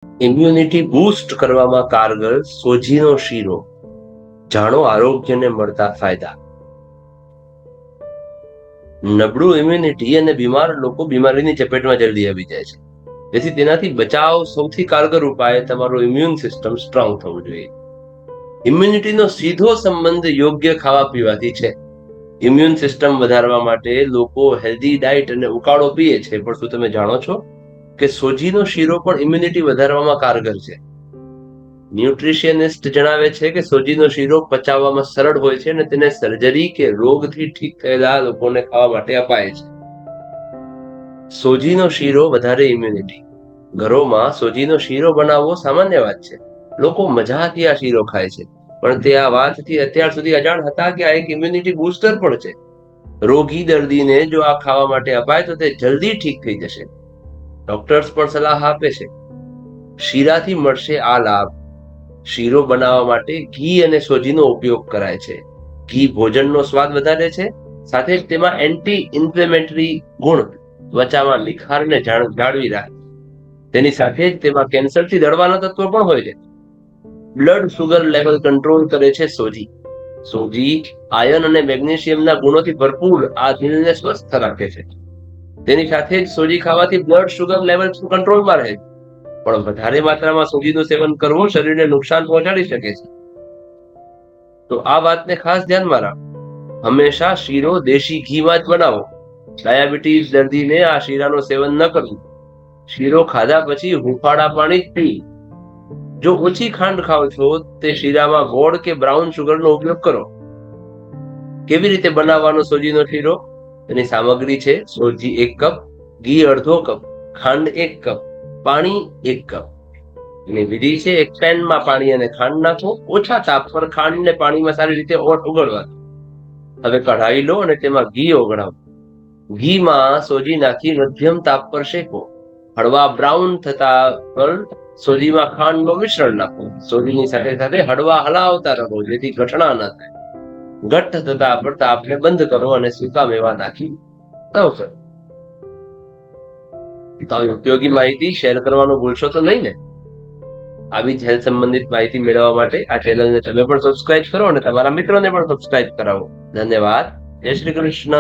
Immunity boost કરવામાં કારગર સોજીનો શીરો. જાણો આરોગ્યને મળતા ફાયદા. નબળું ઇમ્યુનિટી અને બીમાર લોકો બીમારીની ચપેટમાં જલ્દી આવી જાય છે. તેથી તેનાથી બચાવ સૌથી કારગર ઉપાય તમારું ઇમ્યુન સિસ્ટમ સ્ટ્રોંગ થવું જોઈએ. ઇમ્યુનિટીનો સીધો સંબંધ યોગ્ય ખાવા પીવાથી છે. ઇમ્યુન સિસ્ટમ વધારવા માટે લોકો હેલ્ધી ડાયટ અને ઉકાળો પીએ છે, પણ શું તમે જાણો છો કે સોજીનો શીરો પણ ઇમ્યુનિટી વધારવામાં કારગર છે? ન્યુટ્રિશનિસ્ટ જણાવે છે કે સોજીનો શીરો પચાવવામાં સરળ હોય છે અને તેને સર્જરી કે રોગથી ઠીક થયેલા લોકોને ખાવા માટે અપાય છે. સોજીનો શીરો વધારે ઇમ્યુનિટી. ઘરોમાં સોજીનો શીરો બનાવવો સામાન્ય વાત છે. લોકો મજાથી આ શીરો ખાય છે, પણ તે આ વાતથી અત્યાર સુધી અજાણ હતા કે આ એક ઇમ્યુનિટી બૂસ્ટર પણ છે. રોગી દર્દીને જો આ ખાવા માટે અપાય તો તે જલ્દી ઠીક થઈ જશે. ડોક્ટર્સ પણ સલાહ આપે છે. શીરાથી મળશે આ લાભ. શીરો બનાવવા માટે ઘી અને સોજીનો ઉપયોગ કરાય છે. ઘી ભોજનનો સ્વાદ વધારે છે, સાથે જ તેમાં એન્ટી ઇન્ફ્લેમેટરી ગુણ ત્વચામાં નિખારને જાળવી રાખે. તેની સાથે જ તેમાં કેન્સરથી લડવાના તત્વો પણ હોય છે. બ્લડ સુગર લેવલ કંટ્રોલ કરે છે સોજી. સોજી આયર્ન અને મેગ્નેશિયમના ગુણોથી ભરપૂર આ દિલને સ્વસ્થ રાખે છે. તેની સાથે જ સોજી ખાવાથી બ્લડ સુગર લેવલ કંટ્રોલમાં રહે છે. પણ વધારે માત્રામાં સોજીનું સેવન કરવું શરીરને નુકસાન પહોંચાડી શકે છે. તો આ વાતને ખાસ ધ્યાનમાં રાખો. હંમેશા શીરો દેશી ઘીમાં જ બનાવો. ડાયાબિટીસ દર્દીને આ શીરાનું સેવન ન કરવું. શીરો ખાધા પછી હુંફાળા પાણી જ પી. જો ઓછી ખાંડ ખાવ છો તે શીરામાં ગોળ કે બ્રાઉન સુગરનો ઉપયોગ કરો. કેવી રીતે બનાવવાનો સોજીનો શીરો? તેની સામગ્રી છે: સોજી 1 કપ, ઘી અડધો કપ, ખાંડ 1 કપ, પાણી 1 કપ. એની વિધિ છે: એક પેનમાં પાણી અને ખાંડ નાખો. ઓછા તાપ પર ખાંડને પાણીમાં સારી રીતે ઓગળવા દો. હવે કઢાઈ લો અને તેમાં ઘી ઓગળાવો. ઘીમાં સોજી નાખી મધ્યમ તાપ પર શેકો. હળવા બ્રાઉન થતા પર સોજીમાં ખાંડનું મિશ્રણ નાખો. સોજીની સાથે સાથે હળવા હલાવતા રહો જેથી ગઠણા ન થાય. ઘટ્ટ થતા પર તાપને બંધ કરો અને સૂકા મેવા નાખી સર્વ કરો. તો આવી ઉપયોગી માહિતી શેર કરવાનું ભૂલશો તો નહીં ને? આવી જ હેલ્થ સંબંધિત માહિતી મેળવવા માટે આ ચેનલને તમે પણ સબસ્ક્રાઇબ કરો અને તમારા મિત્રોને પણ સબસ્ક્રાઇબ કરાવો. ધન્યવાદ. જય શ્રી કૃષ્ણ.